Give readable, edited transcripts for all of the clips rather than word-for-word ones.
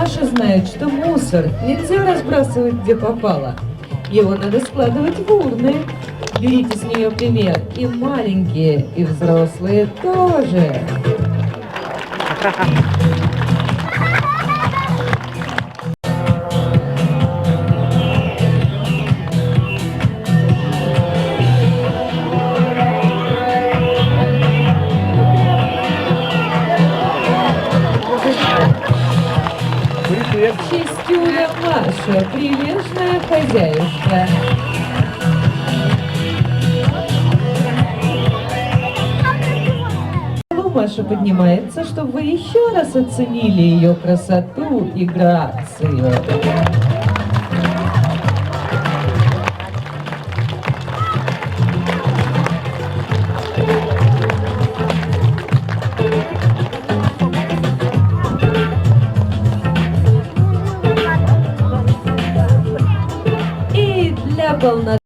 Маша знает, что мусор нельзя разбрасывать где попало. Его надо складывать в урны. Берите с нее пример. И маленькие, и взрослые тоже. Чистюля Маша, прилежная хозяюшка. Маша поднимается, чтобы вы еще раз оценили ее красоту и грацию. И для полноты.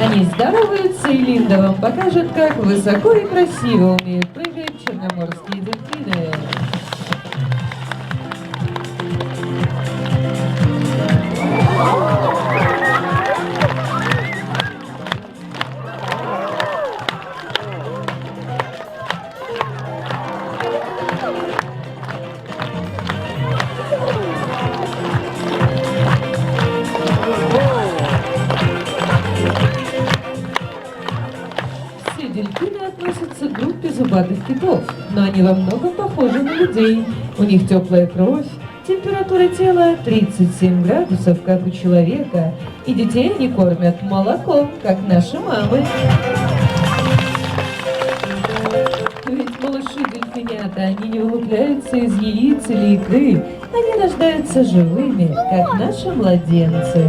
Они здороваются, и Линда вам покажет, как высоко и красиво умеют прыгать черноморские дельфины. Дельфины относятся к группе зубатых китов, но они во многом похожи на людей. У них теплая кровь, температура тела 37 градусов, как у человека, и детей они кормят молоком, как наши мамы. Ведь малыши-дельфинята, они не вылупляются из яиц или икры, они рождаются живыми, как наши младенцы.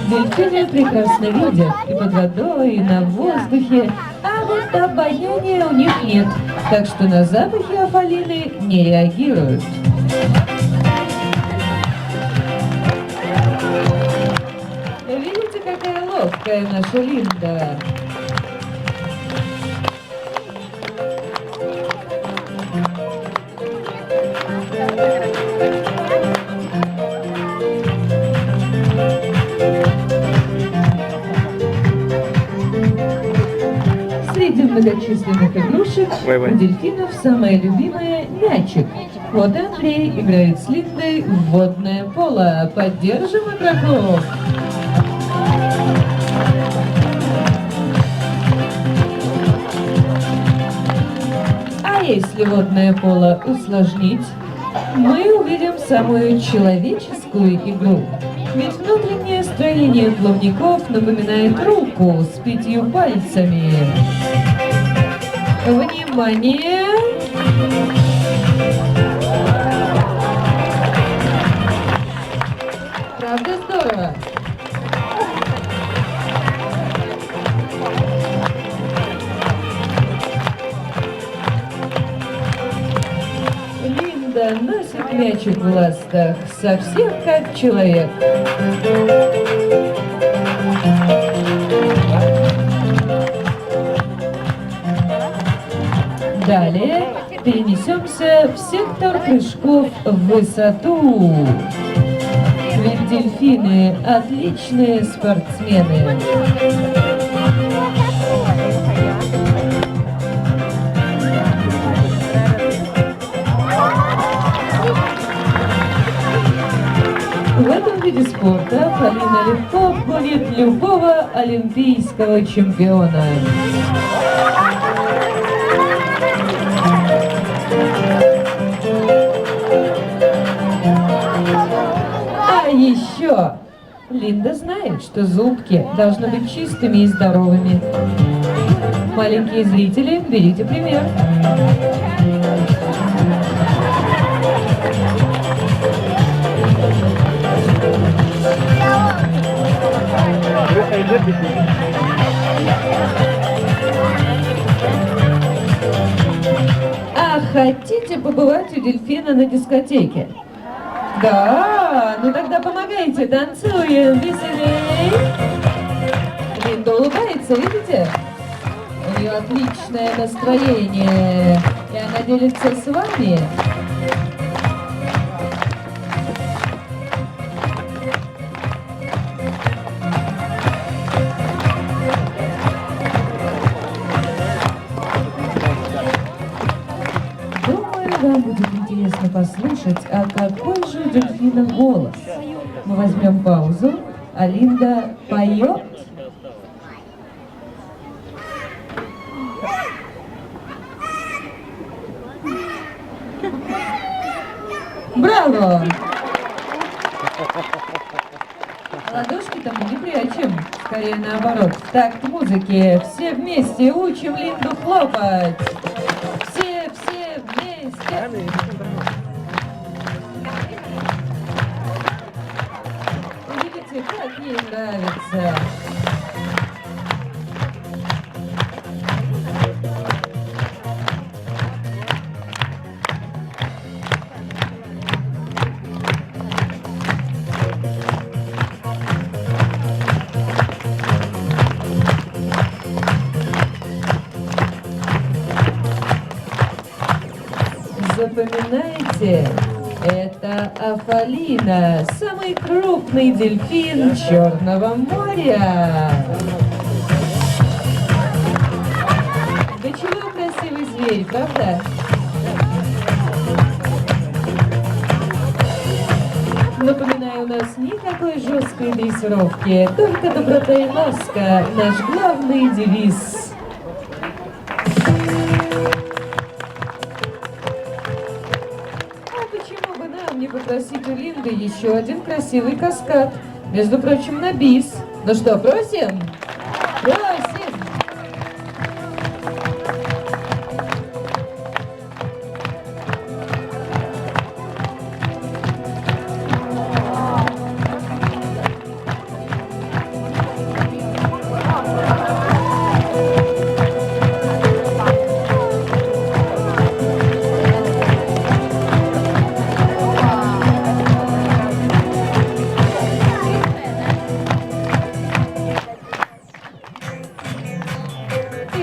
Дельфины прекрасно видят и под водой, и на воздухе, а вот обоняния у них нет, так что на запахи афалины не реагируют. Видите, какая ловкая наша Линда? Среди многочисленных игрушек у дельфинов самое любимое – мячик. Вот Андрей играет с Линдой в водное поло. Поддержим игроков! А если водное поло усложнить, мы увидим самую человеческую игру. Ведь внутреннее строение плавников напоминает руку с 5 пальцами. Внимание! Правда здорово? Линда носит мячик в ластах, совсем как человек. Далее перенесемся в сектор прыжков в высоту. Ведь дельфины – отличные спортсмены. В этом виде спорта Полина легко обгонит любого олимпийского чемпиона. А еще Линда знает, что зубки должны быть чистыми и здоровыми. Маленькие зрители, берите пример. А хотите побывать у дельфина на дискотеке? Да, ну тогда помогайте, танцуем, веселей. Линда улыбается, видите? У нее отличное настроение, и она делится с вами. Вам будет интересно послушать, а какой же у дельфина голос. Мы возьмем паузу, а Линда поет. Браво! Ладошки тому не прячем, скорее наоборот. В такт музыки все вместе учим Линду хлопать. Все вместе. Видите, как ей нравится. Запоминайте, это Афалина, самый крупный дельфин Черного моря. Да чего красивый зверь, правда? Напоминаю, у нас никакой жесткой дрессировки, только доброта и ласка, наш главный девиз. Не попросить у Линды еще один красивый каскад. Между прочим, на бис. Ну что, просим? Просим!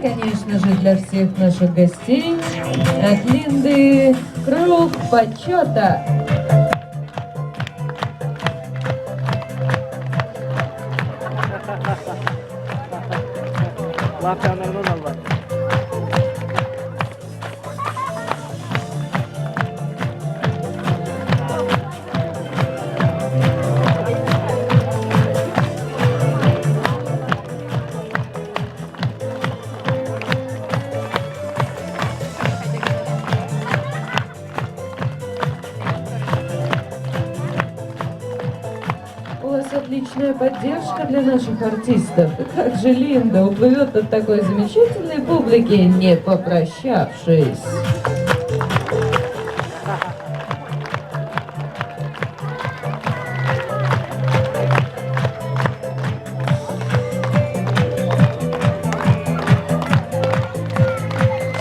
Конечно же, для всех наших гостей от Линды круг почета. Отличная поддержка для наших артистов. Как же Линда уплывет от такой замечательной публики, не попрощавшись.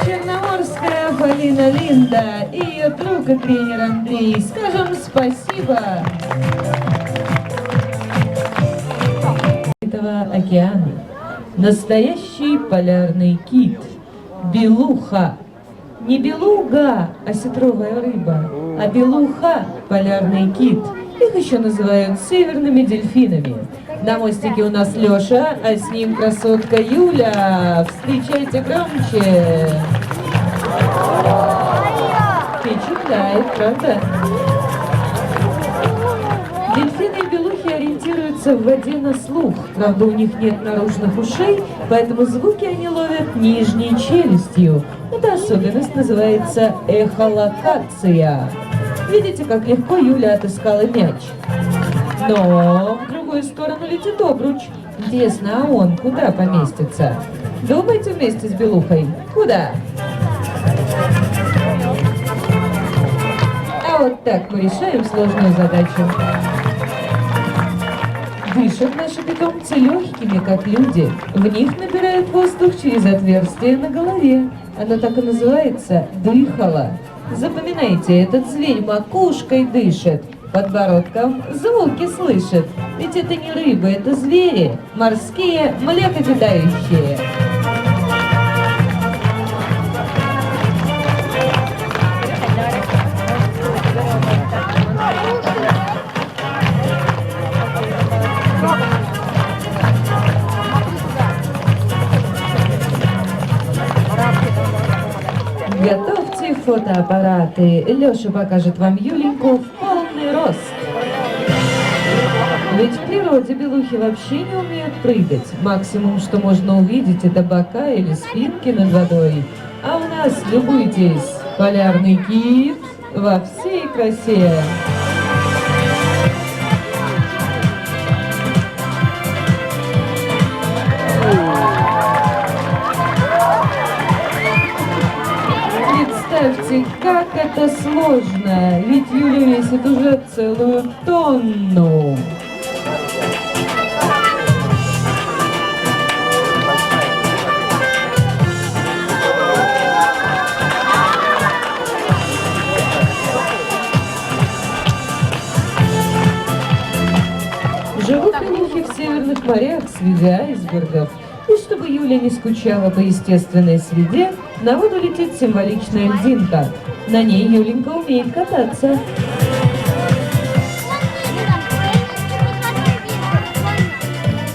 Черноморская Афалина Линда и ее друг и тренер Андрей. Скажем спасибо. Океана. Настоящий полярный кит. Белуха. Не белуга, осетровая рыба, а белуха, полярный кит. Их еще называют северными дельфинами. На мостике у нас Леша, а с ним красотка Юля. Встречайте громче. Впечатляет, правда? Дельфины и белухи ориентируются в воде на слух. Правда, у них нет наружных ушей, поэтому звуки они ловят нижней челюстью. Эта особенность называется эхолокация. Видите, как легко Юля отыскала мяч. Но в другую сторону летит обруч. Интересно, а он куда поместится? Думайте вместе с белухой. Куда? А вот так мы решаем сложную задачу. Дышат наши питомцы легкими, как люди. В них набирают воздух через отверстие на голове. Оно так и называется – дыхало. Запоминайте, этот зверь макушкой дышит, подбородком звуки слышит. Ведь это не рыбы, это звери, морские млекопитающие. Готовьте фотоаппараты. Леша покажет вам Юленьку в полный рост. Ведь в природе белухи вообще не умеют прыгать. Максимум, что можно увидеть, это бока или спинки над водой. А у нас, любуйтесь, полярный кит во всей красе. Представьте, как это сложно, ведь Юля весит уже целую тонну. Живут белухи в северных морях среди айсбергов. И чтобы Юля не скучала по естественной среде, на воду летит символичная льдинка. На ней Юленька умеет кататься.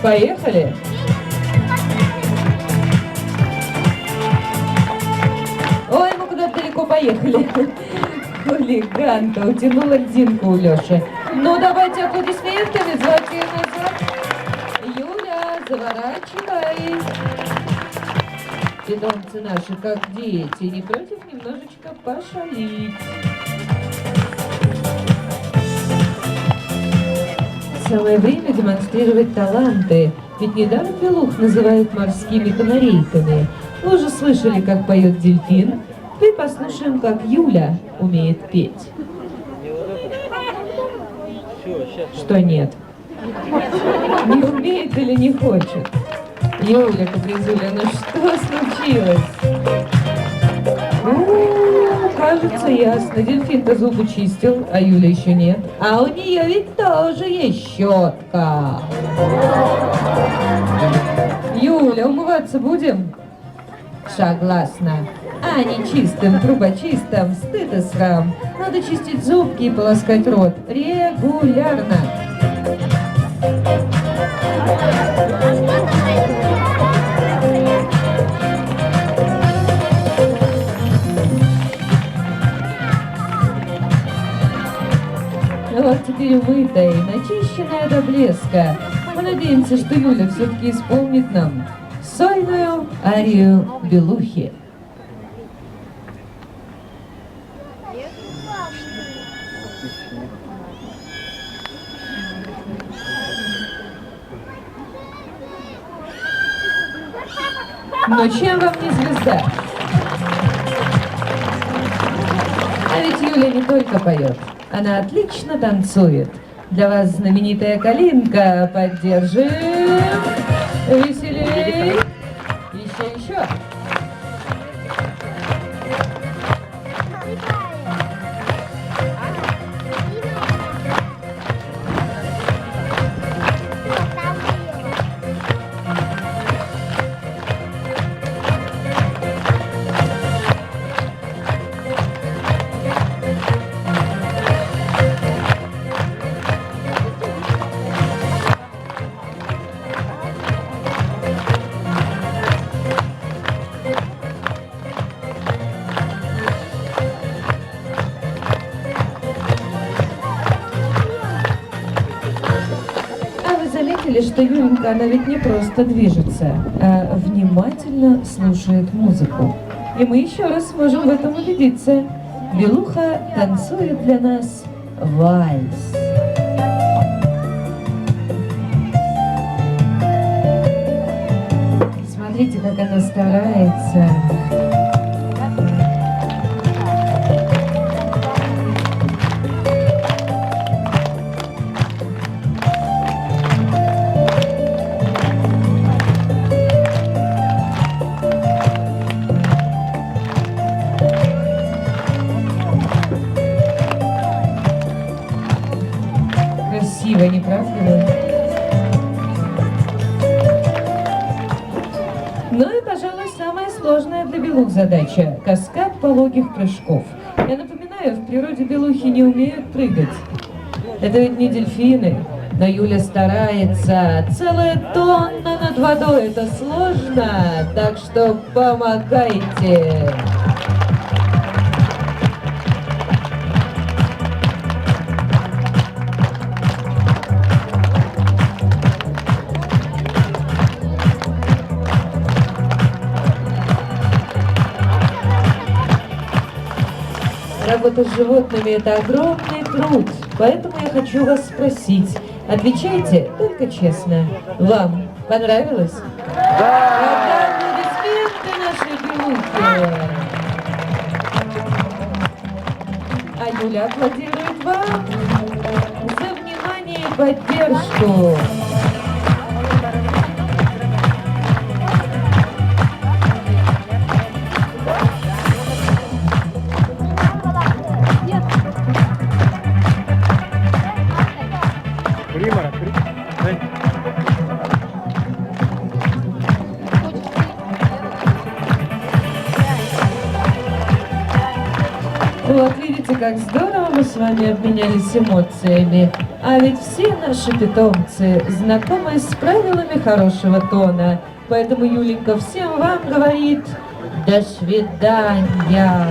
Поехали! Ой, мы куда-то далеко поехали. Хулиганка утянула льдинку у Леши. Ну, давайте аплодисментами звать ее назад. Юля, заворачивай. Питомцы наши, как дети, не против немножечко пошалить. Самое время демонстрировать таланты, ведь недаром белух называют морскими канарейками. Вы уже слышали, как поет дельфин? Теперь послушаем, как Юля умеет петь. Что нет? Не умеет или не хочет? Юля, капризуля, ну что случилось? Кажется, ясно. Дельфин-то зубы чистил, а Юля еще нет. А у нее ведь тоже есть щетка. Юля, умываться будем? Согласна. А не чистым, трубочистым, стыд и срам. Надо чистить зубки и полоскать рот регулярно. Вот теперь умытая и начищенная до блеска. Мы надеемся, что Юля все-таки исполнит нам сольную арию белухи. Но чем вам не звезда? А ведь Юля не только поет, она отлично танцует. Для вас знаменитая калинка. Поддержим. Веселей. Еще. Заметили, что Юленька, она ведь не просто движется, а внимательно слушает музыку. И мы еще раз можем в этом убедиться. Белуха танцует для нас вальс. Смотрите, как она старается. двухзадача – каскад пологих прыжков. Я напоминаю, в природе белухи не умеют прыгать. Это ведь не дельфины, но Юля старается. Целая тонна над водой – это сложно, так что помогайте. Работа с животными – это огромный труд, поэтому я хочу вас спросить. Отвечайте только честно. Вам понравилось? Да! Аплодисменты нашей белухи! А Юля аплодирует вам за внимание и поддержку. Вот видите, как здорово мы с вами обменялись эмоциями. А ведь все наши питомцы знакомы с правилами хорошего тона. Поэтому Юленька всем вам говорит: до свидания.